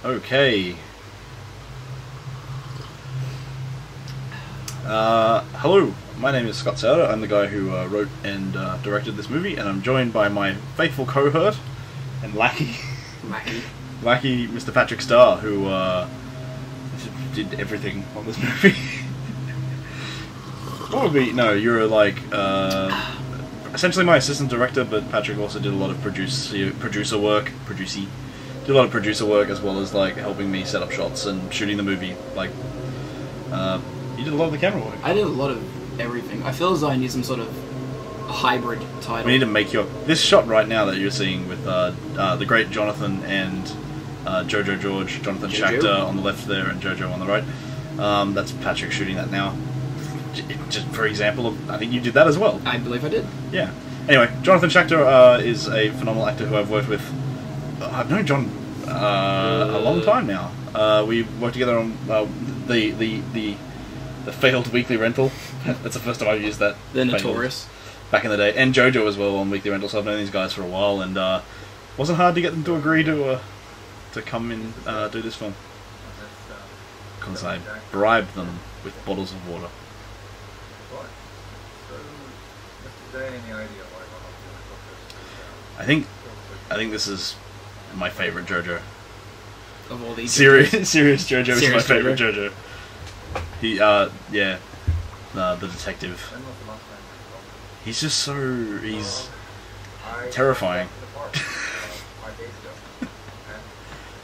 Okay. Hello, my name is Scott Sauter. I'm the guy who wrote and directed this movie, and I'm joined by my faithful cohort and lackey, Mr. Patrick Starr, who did everything on this movie. What would be? No, you're like essentially my assistant director, but Patrick also did a lot of producer work, did a lot of producer work as well as like helping me set up shots and shooting the movie. Like, you did a lot of the camera work. I did a lot of everything. I feel as though I need some sort of hybrid title. We need to make this shot right now that you're seeing with the great Jonathan and Jojo George, Jonathan Schachter on the left there and Jojo on the right. That's Patrick shooting that now. Just for example, I think you did that as well. I believe I did. Yeah. Anyway, Jonathan Schachter is a phenomenal actor who I've worked with. I've known John a long time now. We worked together on the failed Weekly Rental. That's the first time I've used that. The Notorious. Back in the day. And Jojo as well on Weekly Rental, so I've known these guys for a while, and wasn't hard to get them to agree to come in do this film. Because I bribed them with bottles of water. I think this is my favourite JoJo. Of all these serious JoJo is my favourite JoJo. He yeah, the detective. He's just he's terrifying.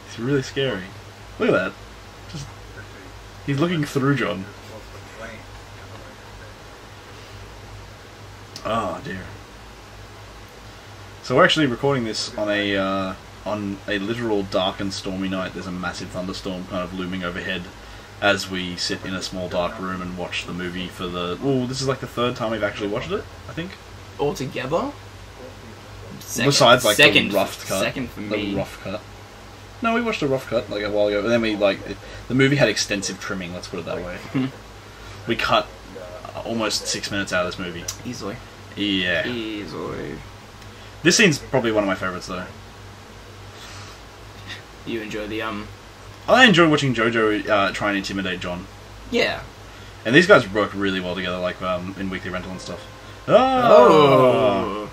He's really scary. Look at that. He's looking through John. Oh dear. So we're actually recording this on a literal dark and stormy night. There's a massive thunderstorm kind of looming overhead as we sit in a small dark room and watch the movie for the... Oh, this is like the third time we've actually watched it, I think. Altogether? Besides like the rough cut. Second for me. The rough cut. No, we watched a rough cut like a while ago, and then the movie had extensive trimming, let's put it that way. We cut almost 6 minutes out of this movie. Easily. Yeah. Easily. This scene's probably one of my favourites, though. You enjoy the I enjoy watching Jojo try and intimidate John. Yeah. And these guys work really well together, like in Weekly Rental and stuff. Oh.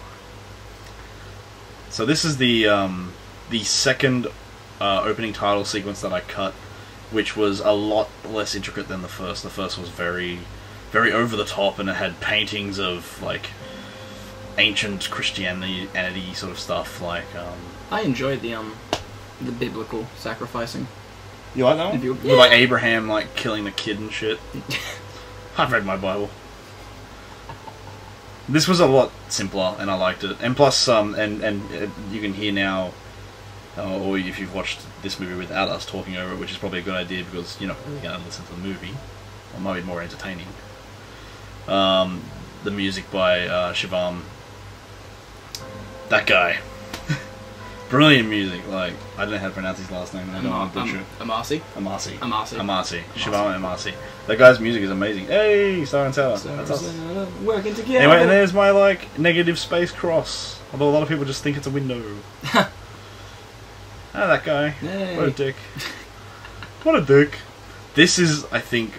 So this is the second opening title sequence that I cut, which was a lot less intricate than the first. The first was very, very over the top, and it had paintings of like ancient Christianity sort of stuff. Like I enjoyed the biblical sacrificing. You like that one? Yeah. With like Abraham like killing the kid and shit. I've read my Bible. This was a lot simpler, and I liked it. And plus, and you can hear now, or if you've watched this movie without us talking over it, which is probably a good idea because you're not really going to listen to the movie. It might be more entertaining. The music by Shivam. That guy. Brilliant music. Like, I don't know how to pronounce his last name. I don't want to butcher it. Amasi. Shivam Amasi. That guy's music is amazing. Hey, Star and Sour. That's us. Working together. Anyway, and there's my like negative space cross. Although a lot of people just think it's a window. That guy. Hey. What a dick. What a dick. This is, I think,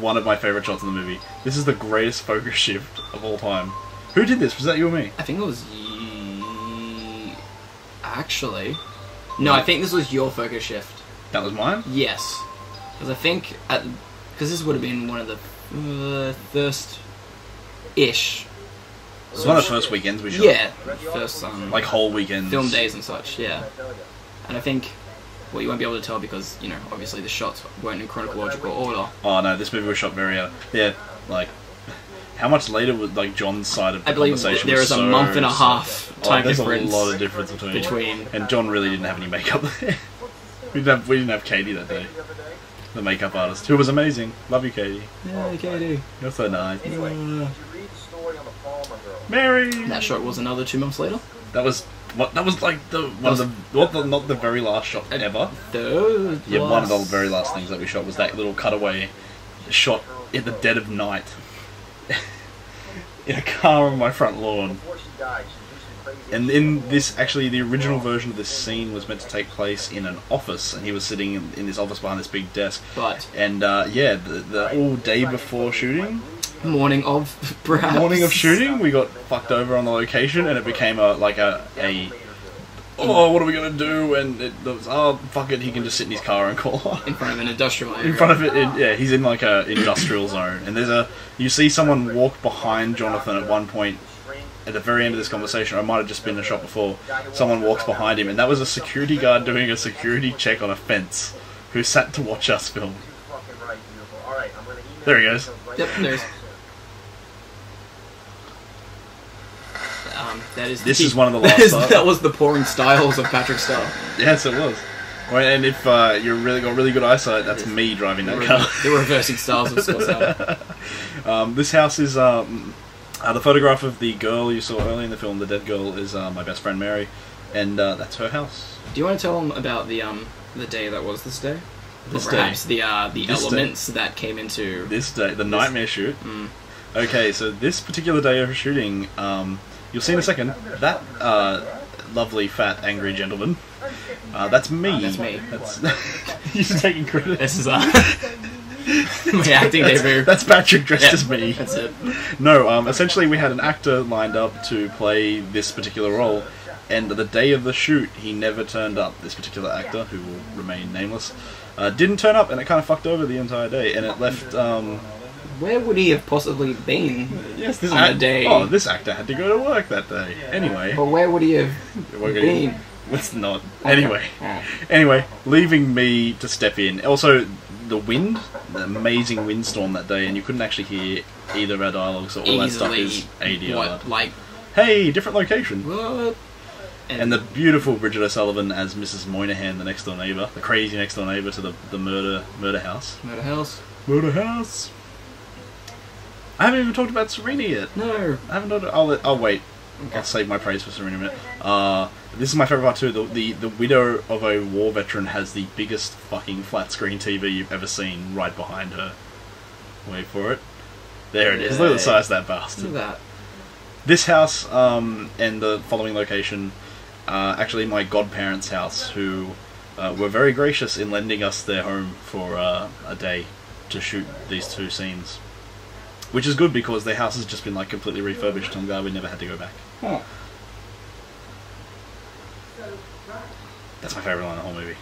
one of my favourite shots in the movie. This is the greatest focus shift of all time. Who did this? Was that you or me? I think it was actually. No, I think this was your focus shift. That was mine? Yes. Because I think, because this would have been one of the first-ish. It was one of the first weekends we shot. Yeah, first like whole weekends. film days and such, yeah. And I think, well, you won't be able to tell because, you know, obviously the shots weren't in chronological order. Oh no, this movie was shot very yeah, like how much later was like John's side of the conversation? I believe there is a month and a half time difference. There's a lot of difference between. And John really didn't have any makeup there. we didn't have Katie that day, the makeup artist, who was amazing. Love you, Katie. Yeah, Katie. You're so nice. Mary. That shot was another 2 months later. That was like not the very last shot ever. Yeah, one of the very last things that we shot was that little cutaway shot in the dead of night in a car on my front lawn. And in this, actually, the original version of this scene was meant to take place in an office, and he was sitting in his office behind this big desk. But and yeah, the all day before shooting, morning of shooting, we got fucked over on the location, and it became a oh, what are we gonna do? And it was, oh, fuck it, he can just sit in his car and call. In front of an industrial area. In front of it, yeah, he's in like a industrial zone, and you see someone walk behind Jonathan at one point. At the very end of this conversation, or it might have just been a shot before, someone walks behind him, and that was a security guard doing a security check on a fence, who sat to watch us film. There he goes. Yep, there's. This is one of the last. That was the pouring styles of Patrick Starr. Yes, it was. Well, and if you got really good eyesight, that's me driving that car. The reversing styles of Scott. This house is the photograph of the girl you saw earlier in the film. The dead girl is my best friend Mary, and that's her house. Do you want to tell them about the day that was this day? This or perhaps day. The elements that came into this day, the nightmare shoot. Okay, so this particular day of shooting. You'll see in a second, that lovely, fat, angry gentleman, that's me. That's me. You're just taking credit. This is my acting debut. That's Patrick dressed as me. That's it. No, essentially we had an actor lined up to play this particular role, and the day of the shoot, he never turned up. This particular actor, who will remain nameless, didn't turn up, and it kind of fucked over the entire day, and it left... Where would he have possibly been this on a day? Oh, this actor had to go to work that day. Anyway. But where would he have been? Let's not. Anyway. Anyway, leaving me to step in. Also, the wind, the amazing windstorm that day, and you couldn't actually hear either of our dialogues, so all that stuff is ADR. What, like... Hey, different location. What? And the beautiful Bridget O'Sullivan as Mrs. Moynihan, the next door neighbour, the crazy next door neighbour to the murder house. Murder house. Murder house. I haven't even talked about Serena yet. No. I haven't talked... I'll wait. Okay. I'll save my praise for Serena in a minute. This is my favourite part too. The widow of a war veteran has the biggest fucking flat screen TV you've ever seen right behind her. Wait for it. There it is. Look at the size of that bastard. Look at that. This house and the following location actually my godparents' house, who were very gracious in lending us their home for a day to shoot these two scenes. Which is good because their house has just been like completely refurbished. I'm glad we never had to go back. Huh. That's my favourite line in the whole movie.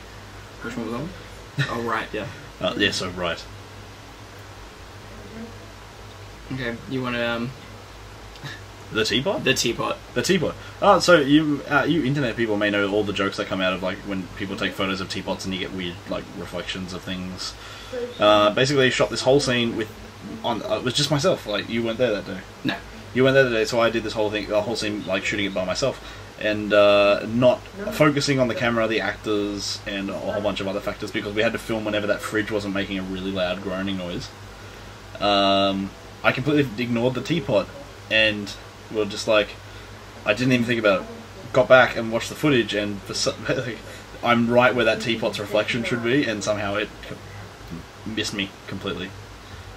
Which one was that? Oh, right, yeah. Yeah, so right. Okay, you want to The teapot? The teapot. The teapot. So you internet people may know all the jokes that come out of like when people take photos of teapots and you get weird like reflections of things. Basically, shot this whole scene with it was just myself. Like you weren't there that day. No. You weren't there that day, so I did this whole thing, the whole scene, like shooting it by myself, and not focusing on the camera, the actors, and a whole bunch of other factors because we had to film whenever that fridge wasn't making a really loud groaning noise. I completely ignored the teapot, and we were just like, I didn't even think about it. Got back and watched the footage, and for some, like, I'm right where that teapot's reflection should be, and somehow it missed me completely.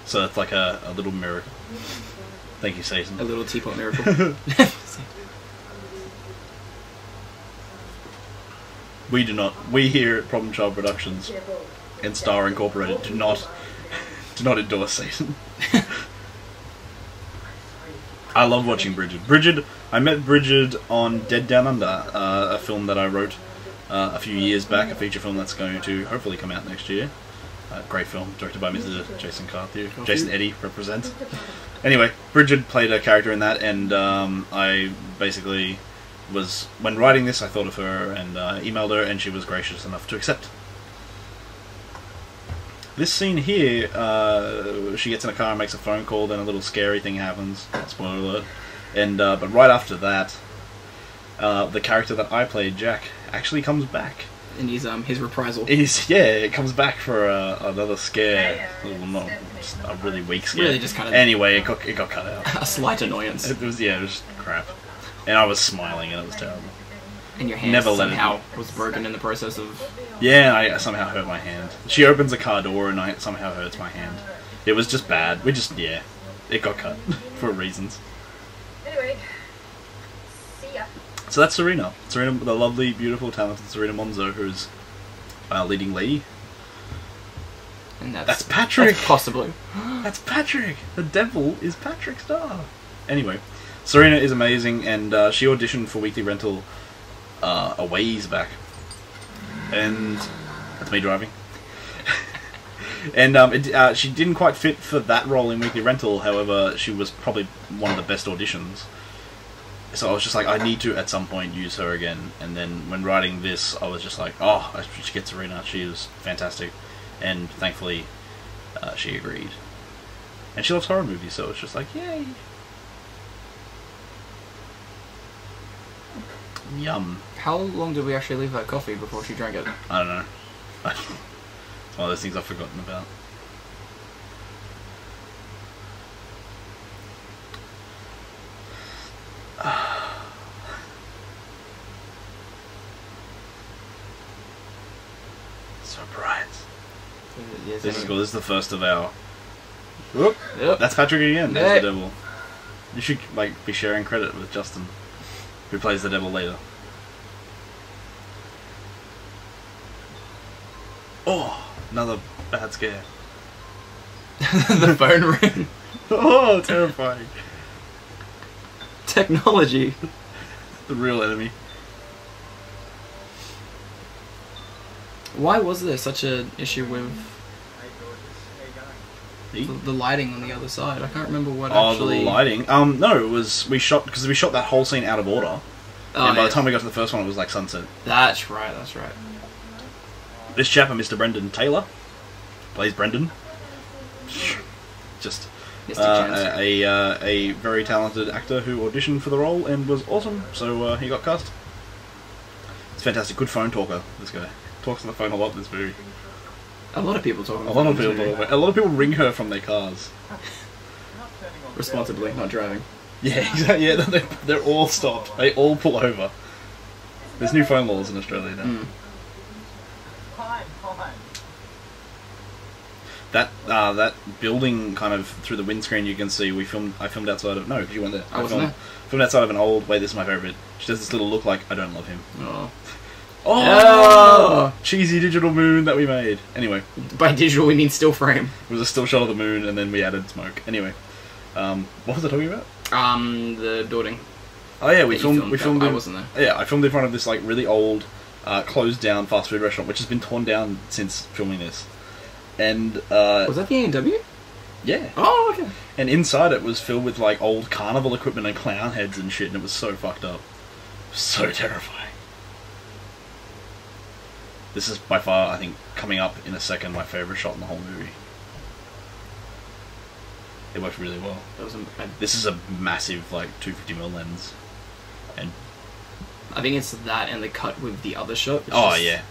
So it's like a little miracle. Thank you, Satan. A little teapot miracle. We here at Problem Child Productions and Star Incorporated do not endorse Satan. I love watching Bridget. I met Bridget on Dead Down Under, a film that I wrote a few years back, a feature film that's going to hopefully come out next year. Great film, directed by Mr. Jason Carthew. Jason Eddy represents. Anyway, Bridget played a character in that, and I basically was, when writing this, I thought of her and emailed her, and she was gracious enough to accept. This scene here, she gets in a car and makes a phone call, then a little scary thing happens. Spoiler alert. And but right after that, the character that I played, Jack, actually comes back. And his reprisal. It comes back for another scare. Well, not a really weak scare. Really, just kind of. Anyway, it got cut out. A slight annoyance. It was just crap, and I was smiling, and it was terrible. And your hand somehow was broken in the process of. Yeah, I somehow hurt my hand. She opens a car door, and I somehow hurts my hand. It was just bad. It got cut for reasons. Anyway, see ya. So that's Serena. Serena, the lovely, beautiful, talented Serena Monzo, who's leading lady. And that's Patrick! That's possibly. That's Patrick! The devil is Patrick Starr! Anyway, Serena is amazing, and she auditioned for Weekly Rental a ways back. And that's me driving. And she didn't quite fit for that role in Weekly Rental, however, she was probably one of the best auditions. So I was just like, I need to at some point use her again. And then when writing this, I was just like, oh, I should get Serena. She is fantastic. And thankfully, she agreed. And she loves horror movies, so it's just like, yay. Yum. How long did we actually leave that coffee before she drank it? I don't know. It's one of those things I've forgotten about. So bright. Yes, This is cool. This is the first of our... Yep. That's Patrick again. There's Yep. the devil. You should be sharing credit with Justin, who plays the devil later. Oh, another bad scare. The phone ring. Oh, terrifying. Technology. The real enemy. Why was there such an issue with the lighting on the other side? I can't remember what actually... Oh, the lighting. No, it was we shot that whole scene out of order, and by the time we got to the first one, it was like sunset. That's right. That's right. This chap, Mr. Brendan Taylor, plays Brendan. Just a very talented actor who auditioned for the role and was awesome, so he got cast. It's fantastic. Good phone talker, this guy. Talks on the phone a lot in this movie. A lot of people talk on the phone. A lot of people ring her from their cars. Responsibly, not driving. Yeah, exactly. Yeah, they're all stopped. They all pull over. There's new phone laws in Australia now. Mm. That building kind of through the windscreen you can see. I filmed outside of because you weren't there. I wasn't there. Filmed outside of an old. Wait, this is my favourite. She does this little look like I don't love him. Oh. Oh! Cheesy digital moon that we made. Anyway, by digital we mean still frame. It was a still shot of the moon, and then we added smoke. Anyway, what was I talking about? The building. Oh yeah, we filmed. I wasn't there. Yeah, I filmed in front of this like really old, closed down fast food restaurant, which has been torn down since filming this. And was that the A&W? Yeah. Oh, okay. And inside it was filled with like old carnival equipment and clown heads and shit, and it was so fucked up, so terrifying. This is by far, I think, coming up in a second, my favourite shot in the whole movie. It worked really well. This is a massive like 250mm lens, and I think it's that and the cut with the other shot. Oh yeah.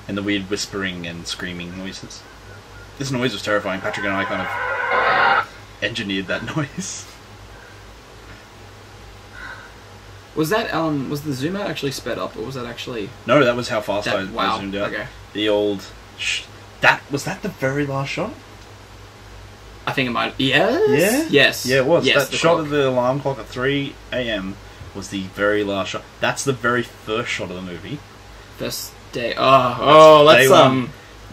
And the weird whispering and screaming noises. This noise was terrifying. Patrick and I kind of engineered that noise. Was that was the zoom out actually sped up, or was that actually? No, that was how fast I wow. zoomed out. Okay. The old. Was that the very last shot? I think it might. Yes. Yeah. Yes. Yeah, it was. Yes, that shot of the alarm clock at 3 a.m. was the very last shot. That's the very first shot of the movie. First day. Let's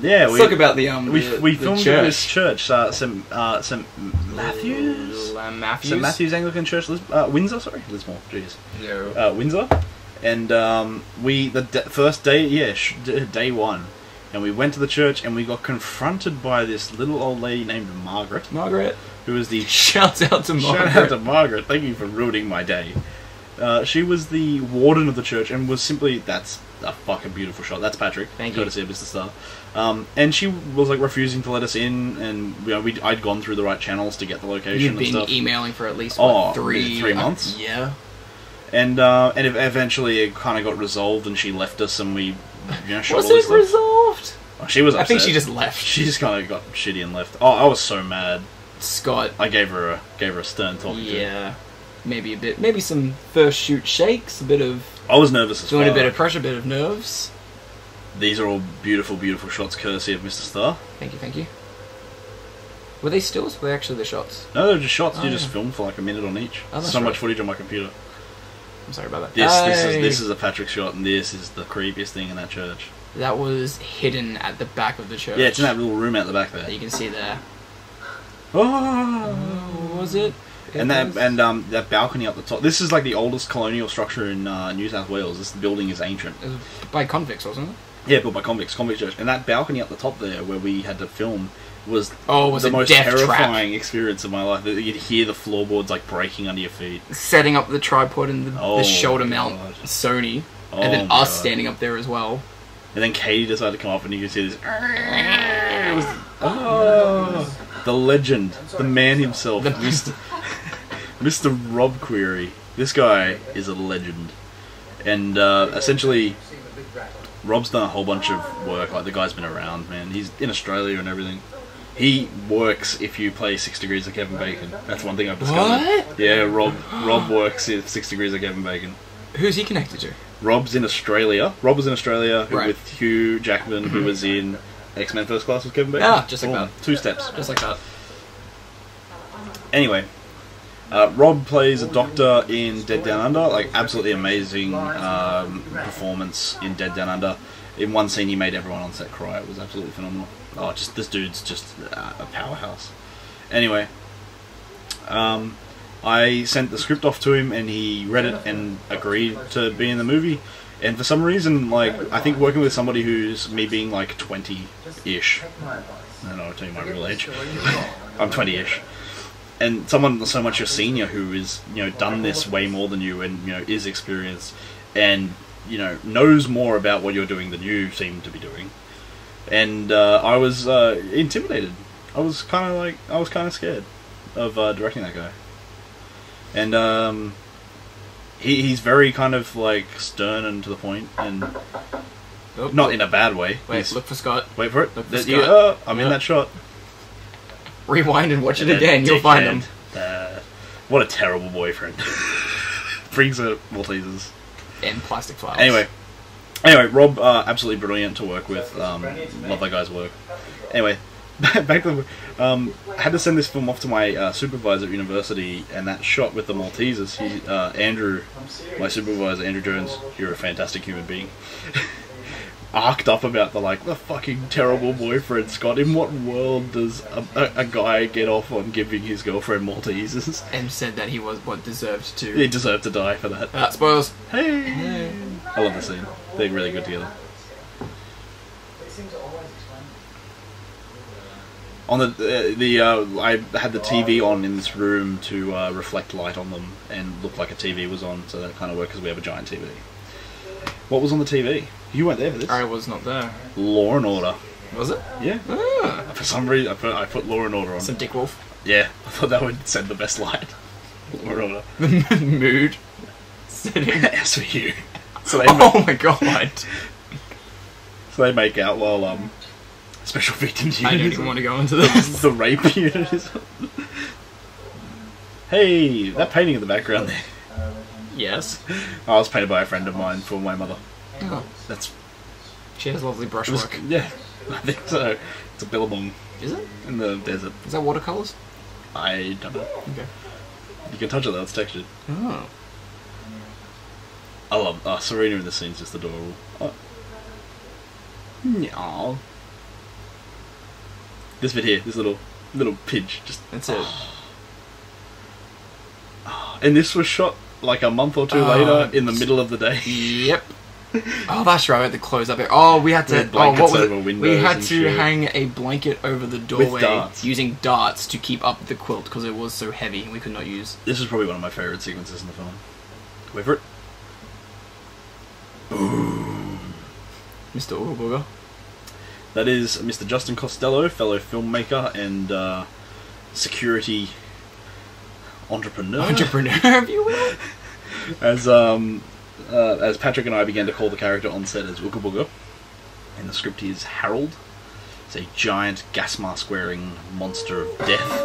yeah, let's talk about the we the filmed church. at this church, St. Matthew's. St. Matthew's Anglican Church, Windsor. Sorry, Lismore. Jeez. No. Windsor, and first day, day one, and we went to the church and we got confronted by this little old lady named Margaret. Margaret, who was the shout out to Margaret. Shout out to Margaret. Thank you for ruining my day. She was the warden of the church and was simply that's a fucking beautiful shot. That's Patrick. Thank you. Courtesy of Mr. Starr. And she was like refusing to let us in, and I'd gone through the right channels to get the location. You'd and been stuff. Emailing for at least 3 months. Yeah. And eventually it kind of got resolved, and she left us, and we shot Was all this it stuff. resolved? Oh, she was upset. I think she just left. She just kind of got shitty and left. Oh, I was so mad. Scott. I gave her a stern talking to. Yeah. Maybe some first shoot shakes, a bit of... I was nervous as well. Doing a bit of pressure, a bit of nerves. These are all beautiful, beautiful shots courtesy of Mr. Starr. Thank you. Were they stills or were they actually the shots? No, they're just shots. You just filmed for like a minute on each. Oh, so right. much footage on my computer. I'm sorry about that. This is a Patrick shot, and this is the creepiest thing in that church. That was hidden at the back of the church. Yeah, it's in that little room out the back there. That you can see there. Oh, was it? That balcony up the top. This is like the oldest colonial structure in New South Wales. This building is ancient. It was by convicts, wasn't it? Yeah, built by convicts, convict church. And that balcony up the top there, where we had to film, was the most death terrifying trap. experience of my life. You'd hear the floorboards like breaking under your feet. Setting up the tripod and the shoulder mount Sony, and then us standing up there as well. And then Katie decided to come up, and you could see this. It was the legend, the man himself, Mr. Rob Query. This guy is a legend, and essentially, Rob's done a whole bunch of work. Like, the guy's been around, man. He's in Australia and everything. He works if you play 6 Degrees of Kevin Bacon. That's one thing I've discovered. What? Yeah, Rob works in 6 Degrees of Kevin Bacon. Who's he connected to? Rob's in Australia. Rob was in Australia right. with Hugh Jackman, who was in X-Men First Class with Kevin Bacon. Ah, just like that. 2 steps. Just like that. Anyway, Rob plays a doctor in Dead Down Under. Like, absolutely amazing performance in Dead Down Under. In one scene, he made everyone on set cry. It was absolutely phenomenal. Oh, this dude's just a powerhouse. Anyway, I sent the script off to him, and he read it and agreed to be in the movie. And for some reason, like, I think working with somebody who's me being like 20-ish, I don't know, I'll tell you my real age. I'm 20-ish. And someone so much your senior who is, done this way more than you and, is experienced and, knows more about what you're doing than you seem to be doing. And I was intimidated. I was kind of scared of directing that guy. And he's very kind of like stern and to the point, and not in a bad way. Wait, look for Scott. Wait for it. Look for Scott. I'm in that shot. Rewind and watch it again. You'll find him. What a terrible boyfriend. Brings her Maltesers. And plastic flowers. Anyway, Rob, absolutely brilliant to work with. Love that guy's work. Anyway, back to I had to send this film off to my supervisor at university, and that shot with the Maltesers, Andrew, my supervisor, Andrew Jones, you're a fantastic human being, arced up about the fucking terrible boyfriend, Scott. In what world does a guy get off on giving his girlfriend Maltesers? And said that he was deserved to. He deserved to die for that. Spoilers. Hey. I love the scene. They're really good together. On I had the TV on in this room to reflect light on them and look like a TV was on, so that kind of worked because we have a giant TV. What was on the TV? You weren't there for this. I was not there. Law and Order. Was it? Yeah. Ah. For some reason, I put Law and Order on. Some Dick Wolf. Yeah, I thought that would send the best light. Law and Order. The mood. Sitting. SVU. So my god. So they make out while Special Victims Unit. I don't even want to go into this. The rape unit is. Hey, that painting in the background there. Yes. I was painted by a friend of mine for my mother. Oh. She has lovely brushwork. Yeah, I think so. It's a billabong. Is it? In the desert. Is that watercolours? I don't know. Okay. You can touch it though, it's textured. Oh. I love Serena in this scene is just adorable. Oh. This bit here, this little pidge, just that's it. And this was shot like a month or two later in the middle of the day. Yep. Oh, that's right. We had to close up. We had to. What was it? We had to hang a blanket over the doorway with darts. Using darts to keep up the quilt because it was so heavy and we could not use. This is probably one of my favourite sequences in the film. Wait for it. Boom. Mr. Ooga That is Mr. Justin Costello, fellow filmmaker and security entrepreneur. If you will. As Patrick and I began to call the character on set as Ooga Booga, and the script is Harold. It's a giant gas mask wearing monster of death.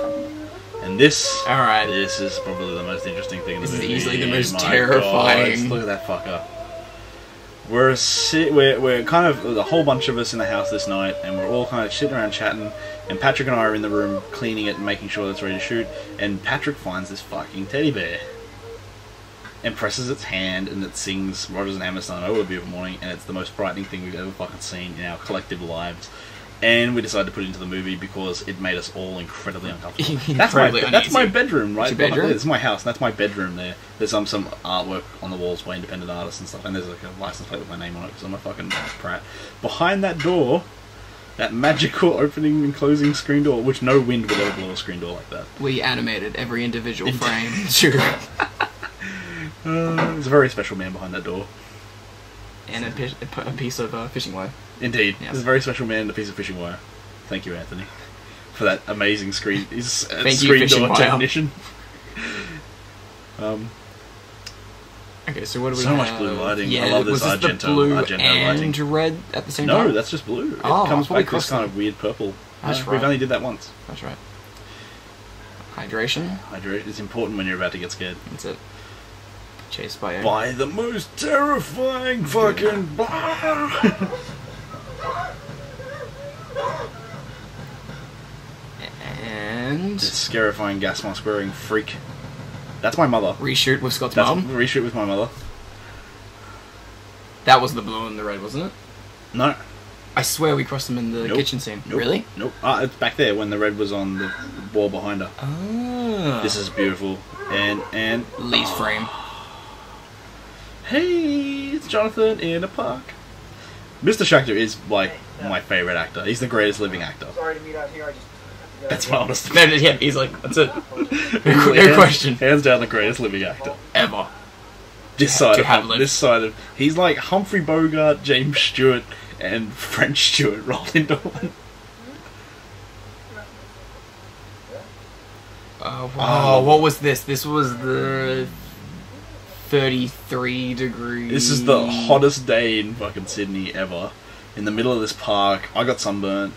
And this is probably the most interesting thing in the movie. This is easily the most terrifying. God, look at that fucker. We're kind of, there's a whole bunch of us in the house this night, and we're all kind of sitting around chatting, and Patrick and I are in the room cleaning it and making sure it's ready to shoot, and Patrick finds this fucking teddy bear. and presses its hand, and it sings Rodgers and Hammerstein, "Oh, a beautiful morning," and it's the most frightening thing we've ever fucking seen in our collective lives. And we decided to put it into the movie because it made us all incredibly uncomfortable. That's my bedroom, right? Your bedroom? It's my house. That's my bedroom there. There's some artwork on the walls by independent artists and stuff, and there's like a license plate with my name on it because I'm a fucking prat. Behind that door, that magical opening and closing screen door, which no wind would ever blow a screen door like that. We animated every individual frame. Sure. There's a very special man behind that door. And a piece of fishing wire. Indeed. Yes. There's a very special man and a piece of fishing wire. Thank you, Anthony, for that amazing screen. He's a Thank screen you, door technician. Okay, so what do we so have? much blue lighting. Yeah, I love this was this Argento, the blue Argento and lighting. red at the same time? No, that's just blue. It Oh, comes probably back this kind of weird purple. That's right. We've only did that once. That's right. Hydration. Hydration is important when you're about to get scared. That's it. Chased by the most terrifying fucking and this scarifying gas mask wearing freak. That's my mother. Reshoot with Scott's That's mum. Reshoot with my mother. That was the blue and the red, wasn't it? No. I swear we crossed them in the kitchen scene. Nope. Really? Nope. It's back there when the red was on the wall behind her. Ah. This is beautiful. And Lee's frame. Hey, it's Jonathan in a park. Mr. Schechter is like my favourite actor. He's the greatest living actor. Sorry to meet out here. That's my honest opinion. Yeah, he's like, that's it. No question. Hands down the greatest living actor. Ever. This side of he's like Humphrey Bogart, James Stewart, and French Stewart rolled into one. Wow, what was this? This was the 33 degrees. This is the hottest day in fucking Sydney ever. In the middle of this park, I got sunburnt.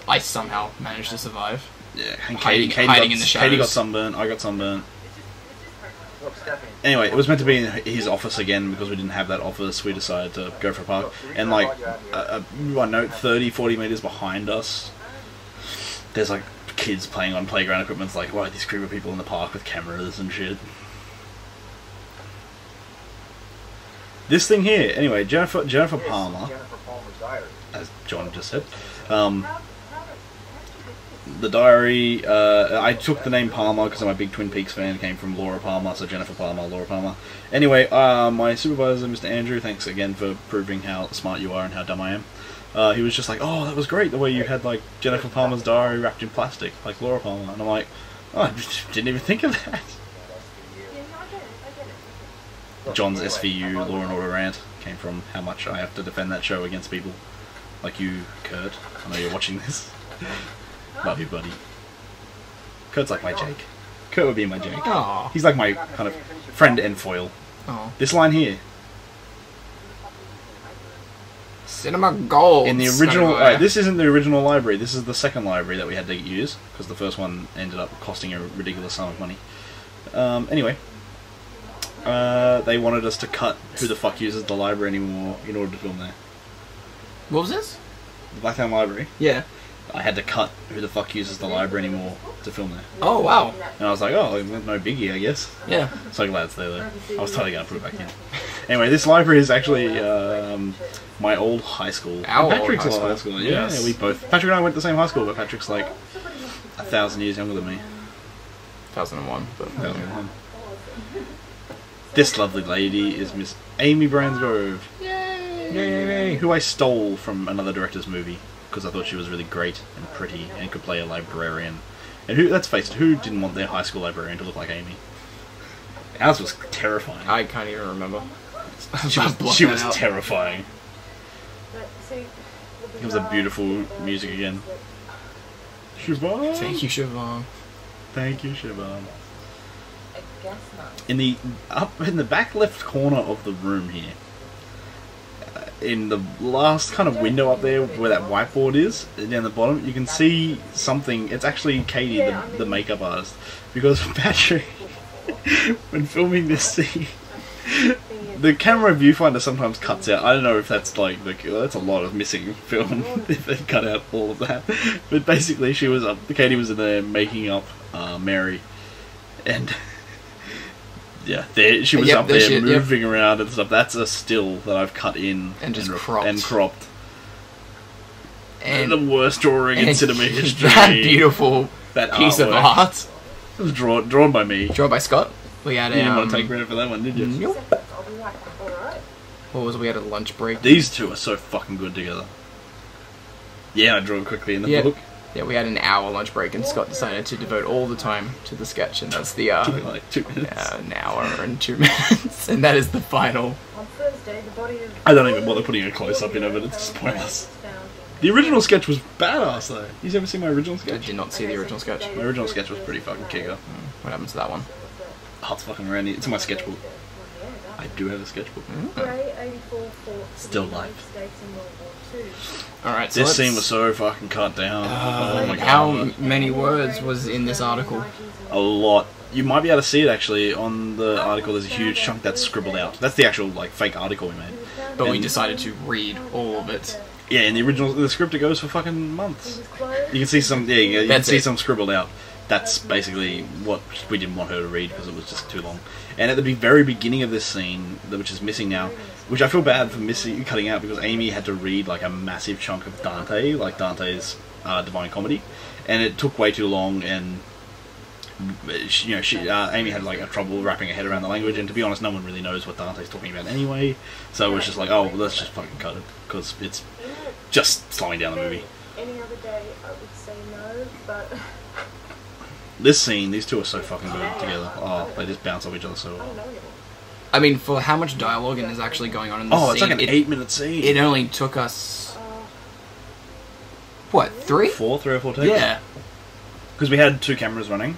I somehow managed to survive. Yeah, and hiding in the shadows. Katie got sunburnt, I got sunburnt. Anyway, it was meant to be in his office again because we didn't have that office. We decided to go for a park. And like, I know 30, 40 metres behind us, there's like kids playing on playground equipment. It's like, why these creepy people in the park with cameras and shit. This thing here, anyway, Jennifer Palmer, as John just said, the diary, I took the name Palmer because I'm a big Twin Peaks fan. It came from Laura Palmer, so Jennifer Palmer, Laura Palmer. Anyway, my supervisor, Mr. Andrew, thanks again for proving how smart you are and how dumb I am. He was just like, oh, that was great, the way you had like Jennifer Palmer's diary wrapped in plastic, like Laura Palmer. And I'm like, oh, I didn't even think of that. John's SVU Law and Order rant came from how much I have to defend that show against people like you, Kurt. I know you're watching this. Love you, buddy. Kurt's like my Jake. Kurt would be my Jake. Aww. He's like my kind of friend and foil. Aww. This line here. Cinema Gold. In the original... this isn't the original library. This is the second library that we had to use because the first one ended up costing a ridiculous sum of money. Anyway. They wanted us to cut Who the Fuck Uses the Library Anymore in order to film there. What was this? The Blacktown Library. Yeah. I had to cut Who the Fuck Uses the Library Anymore to film there. Oh, wow. And I was like, oh, no biggie, I guess. Yeah. So glad it's there, though. I was totally going to put it back in. Anyway, this library is actually my old high school. Our Patrick's old high school. Yeah, yes. we both... Patrick and I went to the same high school, but Patrick's like 1,000 years younger than me. 2001. But 2001. This lovely lady is Miss Amy Bransgrove. Yay! Yay! Who I stole from another director's movie because I thought she was really great and pretty and could play a librarian. And who, let's face it, who didn't want their high school librarian to look like Amy? Ours was terrifying. I can't even remember. She was terrifying. It was a beautiful music again. Siobhan! Thank you, Siobhan. Thank you, Siobhan. In the back left corner of the room here, in the last kind of window up there where that whiteboard is, down the bottom, you can see something. It's actually Katie, the makeup artist, because Patrick, when filming this scene, the camera viewfinder sometimes cuts out. I don't know if that's like that's a lot of missing film if they cut out all of that. But basically, Katie was in there making up Mary, and Yeah, she was up there moving around and stuff. That's a still that I've cut in and just cropped. And the worst drawing in cinema history. That beautiful piece of art. It was drawn by me. Drawn by Scott. We had you didn't want to take credit for that one, did you? Nope. What was it? We had a lunch break. These two are so fucking good together. Yeah, I drew it quickly in the book. Yeah, we had an hour lunch break, and Scott decided to devote all the time to the sketch, and that's the took like 2 minutes. An hour and 2 minutes, and that is the final. I don't even bother putting a close up in it, but it's pointless. The original sketch was badass, though. You ever seen my original sketch? I did not see the original sketch. My original sketch was pretty fucking kicker. What happened to that one? Oh, it's fucking randy. It's in my sketchbook. I do have a sketchbook. Still life. Alright, so this scene was so fucking cut down. Oh my god. How many words was in this article? A lot. You might be able to see it actually on the article. There's a huge chunk that's scribbled out. That's the actual like fake article we made. But we decided to read all of it. Yeah, in the script it goes for fucking months. You can see some. Yeah, you can see some scribbled out. That's basically what we didn't want her to read because it was just too long. And at the very beginning of this scene, which is missing now, which I feel bad for cutting out because Amy had to read like a massive chunk of Dante, like Dante's Divine Comedy, and it took way too long. And Amy had like a trouble wrapping her head around the language. And to be honest, no one really knows what Dante's talking about anyway. So it was just like, oh, well, let's just fucking cut it because it's just slowing down the movie. Any other day, I would say no, but. This scene, these two are so fucking good together. Oh, they just bounce off each other so well. I mean, for how much dialogue is actually going on in this scene... Oh, it's scene, like an 8-minute scene. It only took us... What, 3? 3 or 4 takes? Yeah. Because we had 2 cameras running.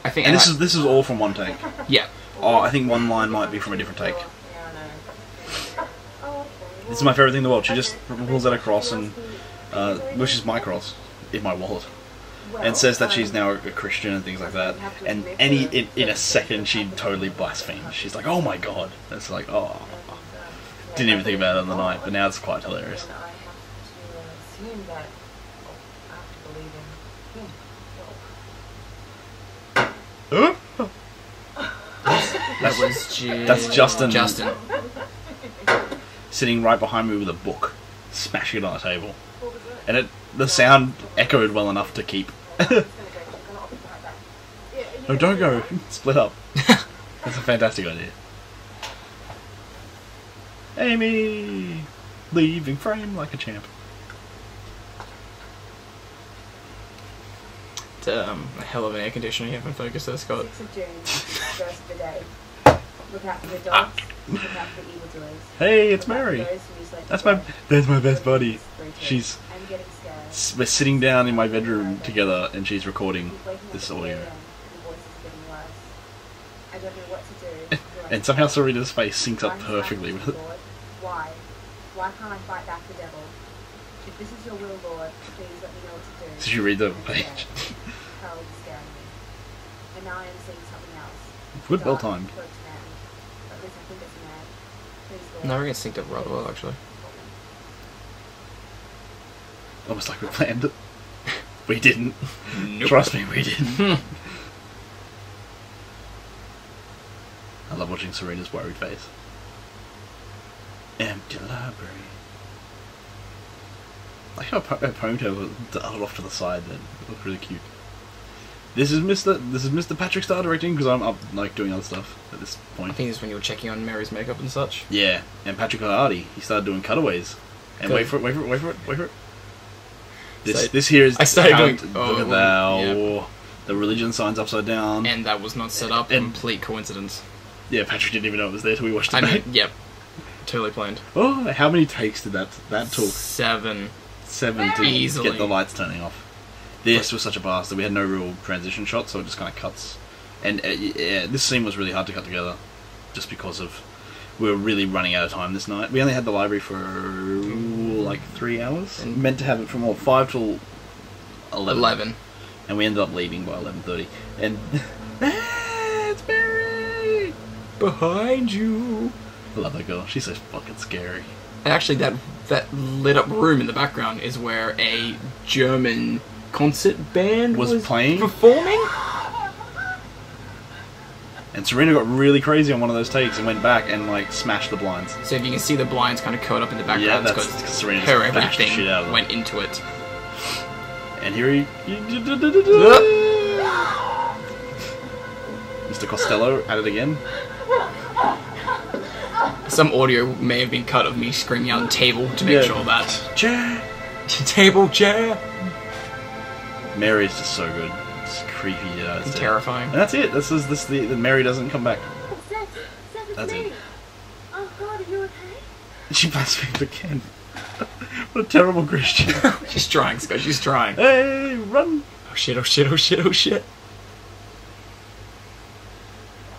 I think... And this is all from 1 take. Yeah. Oh, I think one line might be from a different take. This is my favourite thing in the world. She just pulls that across and... which is my cross in my wallet. And says that she's now a Christian and things like that. And in a second, she totally blasphemes. She's like, "Oh my god!" It's like, oh, didn't even think about it on the night, but now it's quite hilarious. That's Justin. Sitting right behind me with a book, smashing it on the table, and the sound echoed well enough to keep. No, don't go. Split up. That's a fantastic idea. Amy! Leaving frame like a champ. It's a hell of an air conditioner you haven't focused there, Scott. 6th of June, first of the day. Look out for the dogs, look out for the evildoers. Hey, it's Mary. That's my best buddy. We're sitting down in my bedroom together and she's recording this audio. And somehow Serena's face syncs up perfectly with it. Why? Why can't I fight back the devil? If this is your will, Lord, please let me know what to do. Did you read the page? Carol is scaring me. And now I am seeing something else. Good, well timed. No, we're gonna sync up rather well, actually. Almost like we planned it. We didn't. Nope. Trust me, we didn't. I love watching Serena's worried face. Empty library. I like how her ponytail was darted off to the side then. It looked really cute. This is Mr. Patrick Starr directing because I'm up like doing other stuff at this point. I think this is when you were checking on Mary's makeup and such. Yeah, and Patrick Hardy, he started doing cutaways. And wait for it. This here is. I started going. Look at that. Yep. The religion sign's upside down. And that was not set up. Complete coincidence. Yeah, Patrick didn't even know it was there till we watched it. I mean, yep. Totally planned. Oh, how many takes did that took? 7. 7 to easily get the lights turning off. This was such a bastard. We had no real transition shot, so it just kind of cuts. And yeah, this scene was really hard to cut together, just because of we were really running out of time this night. We only had the library for like 3 hours. And meant to have it from 5 till 11. And we ended up leaving by 11:30. And it's Mary behind you. I love that girl. She's so fucking scary. And actually, that lit up room in the background is where a German concert band was playing, performing. And Serena got really crazy on one of those takes and went back and like smashed the blinds. So if you can see the blinds kind of curled up in the background, Yeah, it's that's because Serena her just bashed the everything shit out of them. went into it. And here he... Mr. Costello at it again. Some audio may have been cut of me screaming out table to make sure that... Chair! Table, chair! Mary's just so good. It's creepy. It's terrifying. And that's it. The Mary doesn't come back. Seth, it's That's me. it. Oh God, are you okay? She blasphemed again. What a terrible Christian. She's trying, Scott, she's trying. Hey, run! Oh shit, oh shit, oh shit, oh shit.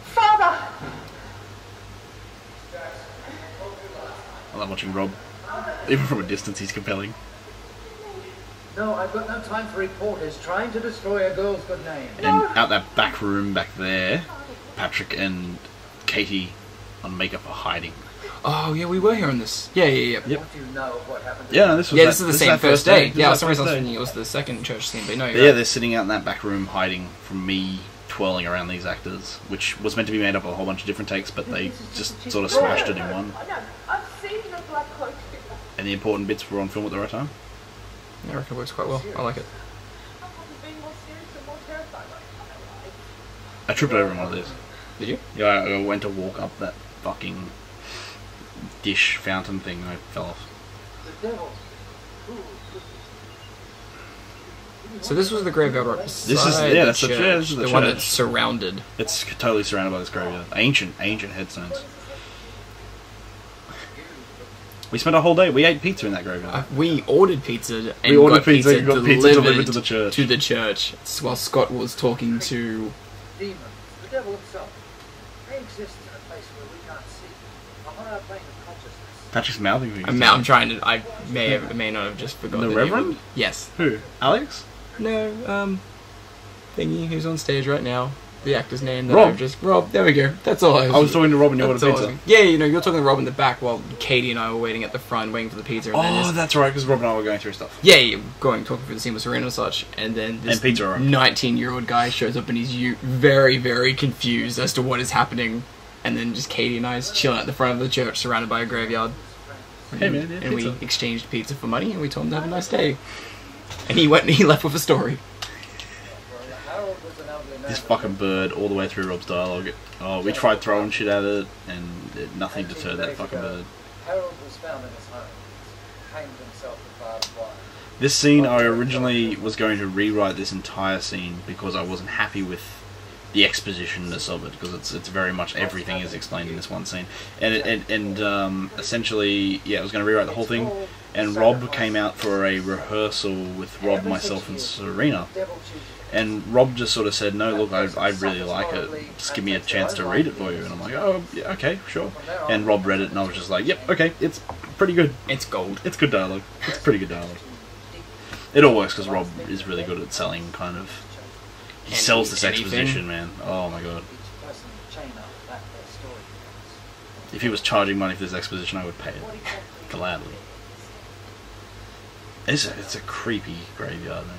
Father! I love watching Rob. Even from a distance, he's compelling. No, I've got no time for reporters trying to destroy a girl's good name. And out that back room back there, Patrick and Katie on makeup are hiding. Oh yeah, we were here on this. Yeah. Yep. What do you know of what happened? Yeah, no, this was This is the same that first day. This Yeah, is for that some reason I first was day. thinking it was the second church scene, but no, But you're yeah, right. they're sitting out in that back room hiding from me twirling around these actors, which was meant to be made up of a whole bunch of different takes, but they just sort of smashed it in one. I know. I've seen the black cloak. And the important bits were on film at the right time. I reckon it works quite well. I like it. I'm being more serious and more terrified. I tripped over in one of these. Did you? Yeah, I went to walk up that fucking dish fountain thing and I fell off. The devil. So this was the graveyard right beside This is- yeah, the that's the- church. yeah, this is the one church. that's surrounded. It's totally surrounded by this graveyard. Ancient headstones. We spent a whole day. We ate pizza in that graveyard. We ordered pizza and We ordered got pizza pizza, and got pizza delivered delivered to the church. To the church. While Scott was talking to... Demons. The devil himself. They exist in a place where we can't see. A higher plane of consciousness. Patrick's mouthing things. I'm trying to... I may not have just forgotten. The the name Reverend? of- Yes. Who? Alex? No, thingy who's on stage right now. The actor's name that Rob. I've just... Rob, there we go. That's all I was talking to Rob and you ordered that's all pizza. Yeah, you're talking to Rob in the back while Katie and I were waiting at the front waiting for the pizza. And then Oh, this, that's right, because Rob and I were going through stuff. yeah, you're talking through the scene with Serena and such, and then this And pizza arrived. 19-year-old guy shows up and he's very, very confused as to what is happening, and then just Katie and I is chilling at the front of the church surrounded by a graveyard. Hey man, yeah, And we pizza. exchanged pizza for money, and we told him to have a nice day. And he left with a story. Harold was an elderly man. This fucking bird all the way through Rob's dialogue. Oh, we tried throwing shit at it, and nothing deterred that fucking bird. Harold was found in his home. Hanged himself with barbed wire. This scene, I originally was going to rewrite this entire scene because I wasn't happy with the expositionness of it, because it's very much everything is explained in this one scene, and essentially, yeah, I was going to rewrite the whole thing, and Rob came out for a rehearsal with Rob, myself, and Serena, Devil cheated. and Rob just sort of said, no, look, I really like it, just give me a chance to read it for you, and I'm like, oh, yeah, okay, sure, and Rob read it, and I was just like, yep, okay, it's pretty good, It's gold. it's good dialogue, it's pretty good dialogue. It all works because Rob is really good at selling, kind of. He sells this Anything. exposition, man. Oh my god. Each person chain up that their story. If he was charging money for this exposition, I would pay it gladly. It's a creepy graveyard, man.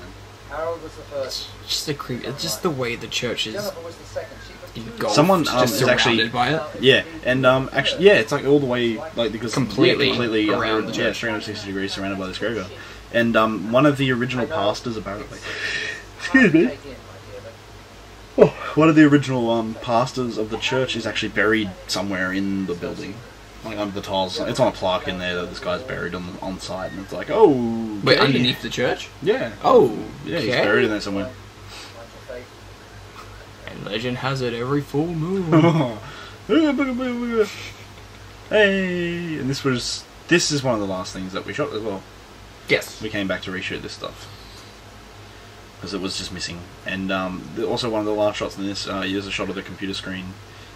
Harold was the first. It's just a creep. It's just the way the church is Jennifer was the second. She was engulfed, Someone, just is surrounded actually- by it. Yeah, and actually, yeah, it's like all the way, like because Completely around the yeah, church. 360 degrees surrounded by this graveyard. And one of the original pastors, apparently, excuse me. take in, my dear, but Oh, one of the original pastors of the church is actually buried somewhere in the building, like under the tiles. It's on a plaque in there that this guy's buried on site, and it's like, oh, Wait, okay. underneath the church? Yeah. Oh, Yeah, he's okay. buried in there somewhere. mind your faith. And legend has it every full moon. Hey, and this is one of the last things that we shot as well. Yes. We came back to reshoot this stuff because it was just missing. And also one of the last shots in this, here's a shot of the computer screen.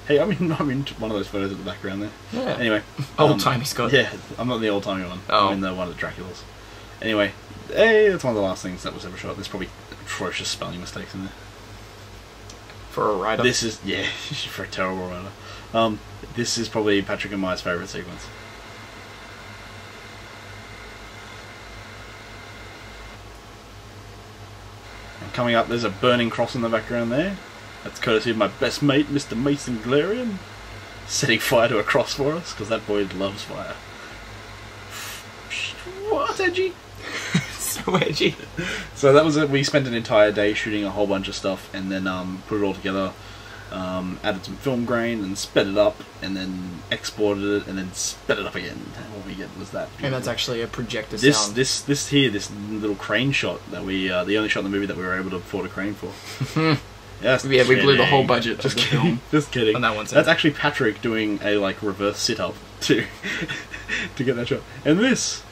Hey, I'm in one of those photos at the background there. Yeah. Anyway, Old-timey Scott. Yeah, I'm not the old timey one. Oh. I'm in the one of the Draculas. Anyway, hey, that's one of the last things that was ever shot. There's probably atrocious spelling mistakes in there. For a writer. This is, yeah, for a terrible writer. This is probably Patrick and my favourite sequence. And coming up, there's a burning cross in the background there. That's courtesy of my best mate, Mr. Mason Galarian, setting fire to a cross for us, because that boy loves fire. What, edgy? So edgy. So that was it. We spent an entire day shooting a whole bunch of stuff, and then put it all together, added some film grain, and sped it up, and then exported it, and then sped it up again. And what we get was that. And that's actually a projector sound. This little crane shot that we, the only shot in the movie that we were able to afford a crane for. Yes, yeah, we blew the whole budget Just of the kidding. film. Just kidding. On that one scene. That's actually Patrick doing a reverse sit up to get that shot. And this,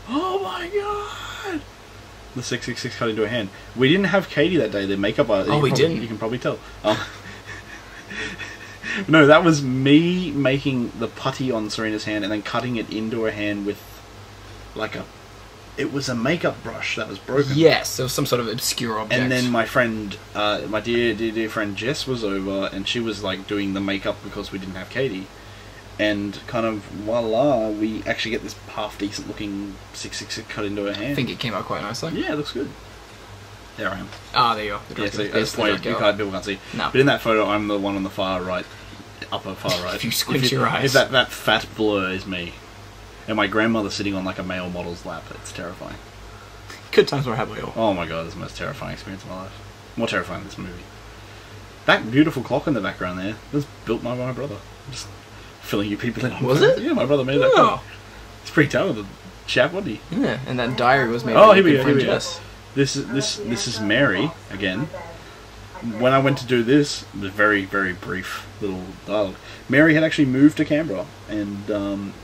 oh my god, the 666 cut into a hand. We didn't have Katie that day. The makeup artist. Oh, we didn't. You can probably tell. No, that was me making the putty on Serena's hand and then cutting it into her hand with it was a makeup brush that was broken. Yes, it was some sort of obscure object. And then my friend, my dear friend Jess was over, and she was doing the makeup because we didn't have Katie. And kind of voila, we actually get this half decent looking 666 cut into her hand. I think it came out quite nicely. Yeah, it looks good. There I am. Ah, there you go. Yeah, so at this point, people can't see. No. But in that photo, I'm the one on the far right, upper far right. If you squint your eyes. If that fat blur is me. And my grandmother sitting on a male model's lap. It's terrifying. Good times were had by all. Oh my god, this is the most terrifying experience of my life. More terrifying than this movie. That beautiful clock in the background there was built by my brother. Just filling you people in. Was it? Yeah, my brother made that clock. He's pretty talented chap, wasn't he? Yeah, and that diary was made Oh, by here we your go, friend here we go. Jess. This is Mary again. When I went to do this, it was very, very brief little dialogue. Mary had actually moved to Canberra, and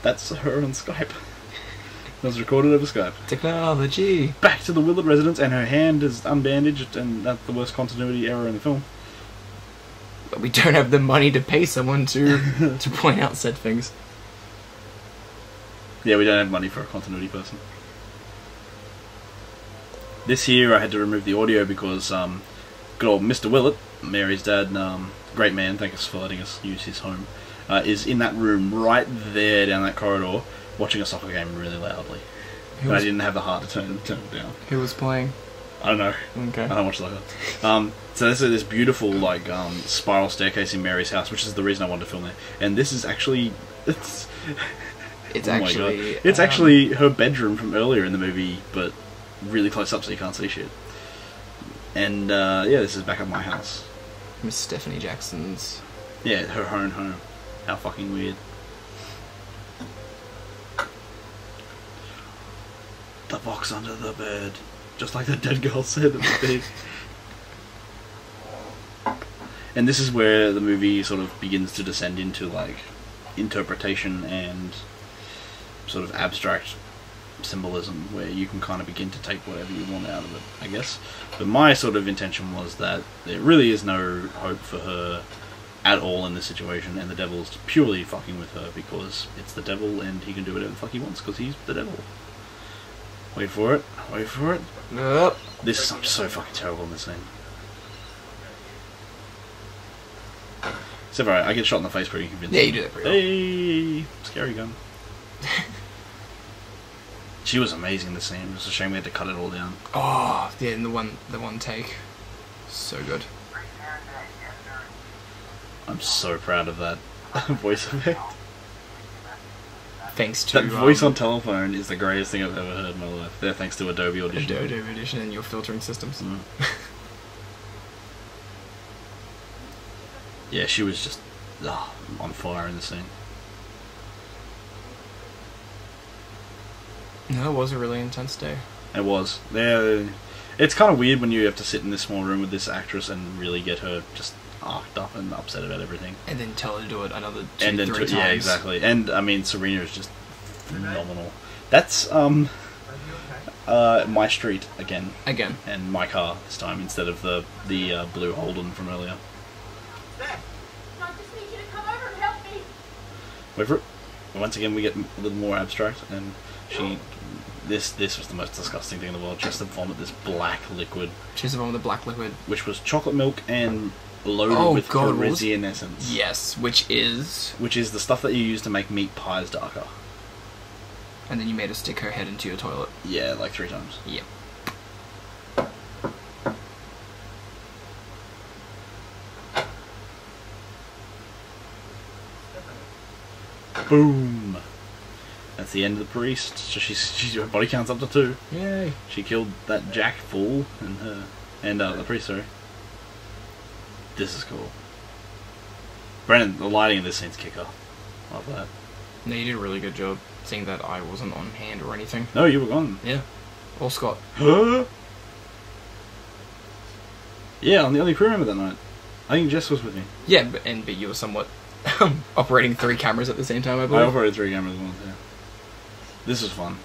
that's her on Skype. It was recorded over Skype. Technology. Back to the Willard residence, and her hand is unbandaged, and that's the worst continuity error in the film. But we don't have the money to pay someone to point out said things. Yeah, we don't have money for a continuity person. This year I had to remove the audio because good old Mr. Willett, Mary's dad, great man, thank us for letting us use his home, is in that room right there down that corridor watching a soccer game really loudly. But I didn't have the heart to turn it down. Who was playing? I don't know. Okay. I don't watch soccer. So there's this beautiful spiral staircase in Mary's house, which is the reason I wanted to film there. And this is actually it's actually her bedroom from earlier in the movie, but really close up so you can't see shit. And yeah, this is back at my house. Miss Stephanie Jackson's. Yeah, her own home. How fucking weird. The box under the bed. Just like the dead girl said at the thing. And this is where the movie sort of begins to descend into interpretation and sort of abstract symbolism, where you can kind of begin to take whatever you want out of it, I guess. But my sort of intention was that there really is no hope for her at all in this situation, and the devil's purely fucking with her because it's the devil and he can do whatever the fuck he wants because he's the devil. Wait for it. Wait for it. Nope. I'm so fucking terrible in this scene. Except I get shot in the face pretty convincing. Yeah, you do that pretty well. Hey, scary gun. She was amazing in the scene. It was a shame we had to cut it all down. Oh, yeah, in the one take. So good. I'm so proud of that voice effect. Thanks to That voice on telephone is the greatest thing I've ever heard in my life. There, thanks to Adobe Audition. Adobe Audition and your filtering systems. Mm. Yeah, she was just on fire in the scene. No, it was a really intense day. It was. Yeah, it's kind of weird when you have to sit in this small room with this actress and really get her just arced up and upset about everything. And then tell her to do it another and then 2-3 times. Yeah, exactly. And I mean, Serena is just phenomenal. That's my street again. Again. And my car this time instead of the blue Holden from earlier. No, I just need you to come over and help me. Wait for it. Once again, we get a little more abstract, and this was the most disgusting thing in the world. Just to vomit this black liquid. She's the one with the black liquid. Which was chocolate milk and loaded with Parisian essence. Yes, which is the stuff that you use to make meat pies darker. And then you made her stick her head into your toilet. Yeah, like 3 times. Yep. Boom. That's the end of the priest. So her body counts up to 2. Yay. She killed that Jack fool and the priest. Sorry. This is cool. Brandon, the lighting in this scene's kicker. Love that. No, you did a really good job seeing that I wasn't on hand or anything. No, you were gone. Yeah. Or Scott. Yeah, I'm the only crew member that night. I think Jess was with me. Yeah, but you were somewhat operating 3 cameras at the same time, I I believe. operated 3 cameras once, yeah. This was fun.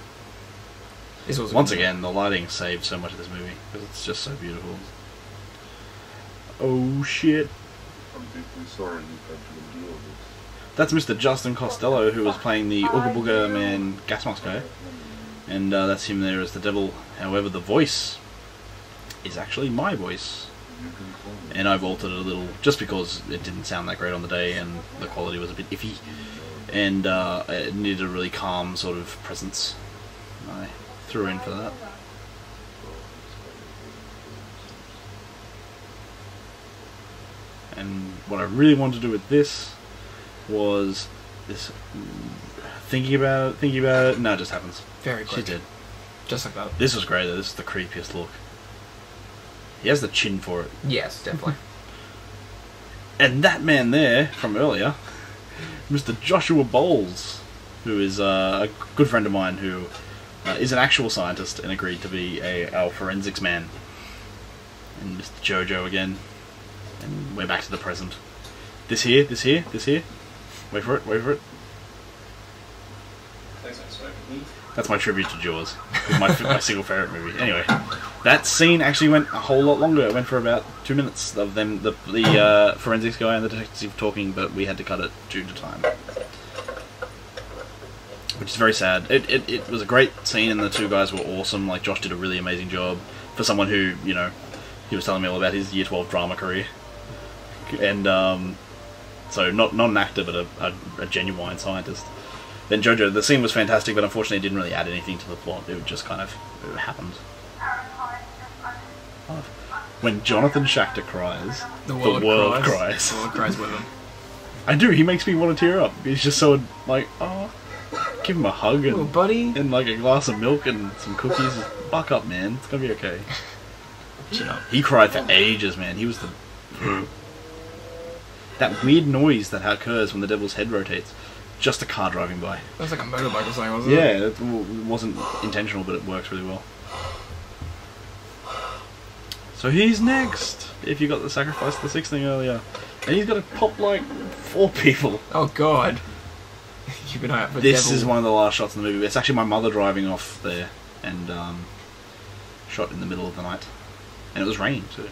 This was Once again, the lighting saved so much of this movie, because it's just so beautiful. Oh shit. I'm deeply sorry you've had to endure this. That's Mr. Justin Costello, who was playing the Ooga Booga Man gas mask guy. And that's him there as the devil. However, the voice is actually my voice. You can call me. And I've altered it a little, just because it didn't sound that great on the day, and the quality was a bit iffy. And it needed a really calm sort of presence. I threw in for that. And what I really wanted to do with this was this thinking about it. No, it just happens. very She quick. did. Just like that. This was great though. This is the creepiest look. He has the chin for it. Yes, definitely. And that man there from earlier, Mr. Joshua Bowles, who is a good friend of mine who is an actual scientist and agreed to be our forensics man. And Mr. Jojo again. And we're back to the present. This here. Wait for it. That's my tribute to Jaws. It's my single favourite movie. Anyway, that scene actually went a whole lot longer. It went for about 2 minutes of them, the forensics guy and the detective talking, but we had to cut it due to time. Which is very sad. It was a great scene and the 2 guys were awesome. Like, Josh did a really amazing job for someone who, you know, he was telling me all about his Year 12 drama career. And, so not an actor, but a genuine scientist. Then Jojo, the scene was fantastic, but unfortunately it didn't really add anything to the plot. It just kind of happened. When Jonathan Shachter cries, the world cries. The world cries with him. I do, he makes me want to tear up. He's just so, like, oh, give him a hug Little and, buddy. and like a glass of milk and some cookies. Buck up, man. It's gonna be okay. Chin up. He cried for ages, man. He was the... that weird noise that occurs when the devil's head rotates. Just a car driving by. That was like a motorbike or something, wasn't it? Yeah, it wasn't intentional, but it works really well. So he's next. If you got the sacrifice of the 6th thing earlier. And he's got to pop like 4 people. Oh god. Keep an eye out for This devil. is one of the last shots in the movie. It's actually my mother driving off there and shot in the middle of the night. And it was raining too.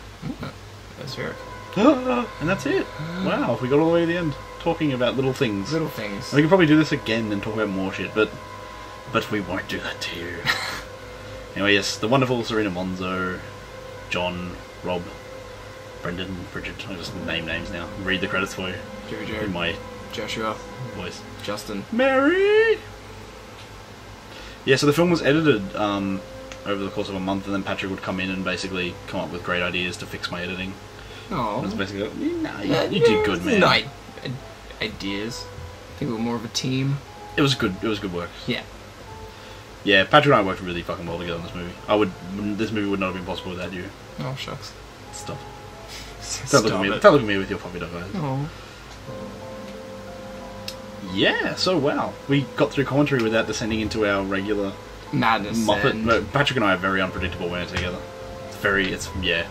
That's fair. And that's it. Wow, we got all the way to the end. Talking about little things. Little things. We could probably do this again and talk about more shit, but we won't do that to you. Anyway, yes, the wonderful Serena Monzo, John, Rob, Brendan, Bridget. I just name names now. Read the credits for you in Jojo. my Joshua. voice. Justin. Mary. Yeah, so the film was edited over the course of a month, and then Patrick would come in and basically come up with great ideas to fix my editing. Oh. That's basically you did good, man. No, ideas. I think we were more of a team. It was good. It was good work. Yeah. Yeah, Patrick and I worked really fucking well together in this movie. This movie would not have been possible without you. Oh, shucks. Stop. Stop Don't it. look at me with your puppy dog eyes. Oh. Yeah, so wow. We got through commentary without descending into our regular Madness. Muppet. And But Patrick and I are very unpredictable when we're together. Yeah.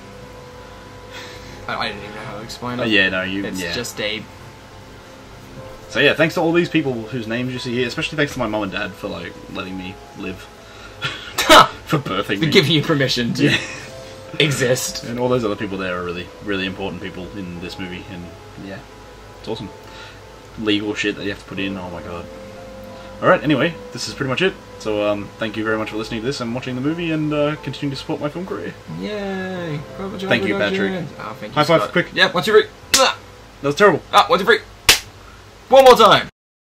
I didn't even know how to explain it. Yeah, no, It's just a... So yeah, thanks to all these people whose names you see here, especially thanks to my mum and dad for like letting me live. For birthing For me. giving you permission to Yeah. exist. And all those other people there are really, really important people in this movie, and yeah, it's awesome. Legal shit that you have to put in, oh my god. Alright, anyway, this is pretty much it. So thank you very much for listening to this and watching the movie, and continuing to support my film career. Yay. Thank you, Patrick. Oh, thank you, High five, Scott. quick. Yeah, 1, 2, 3. That was terrible. 1, 2, 3. One more time.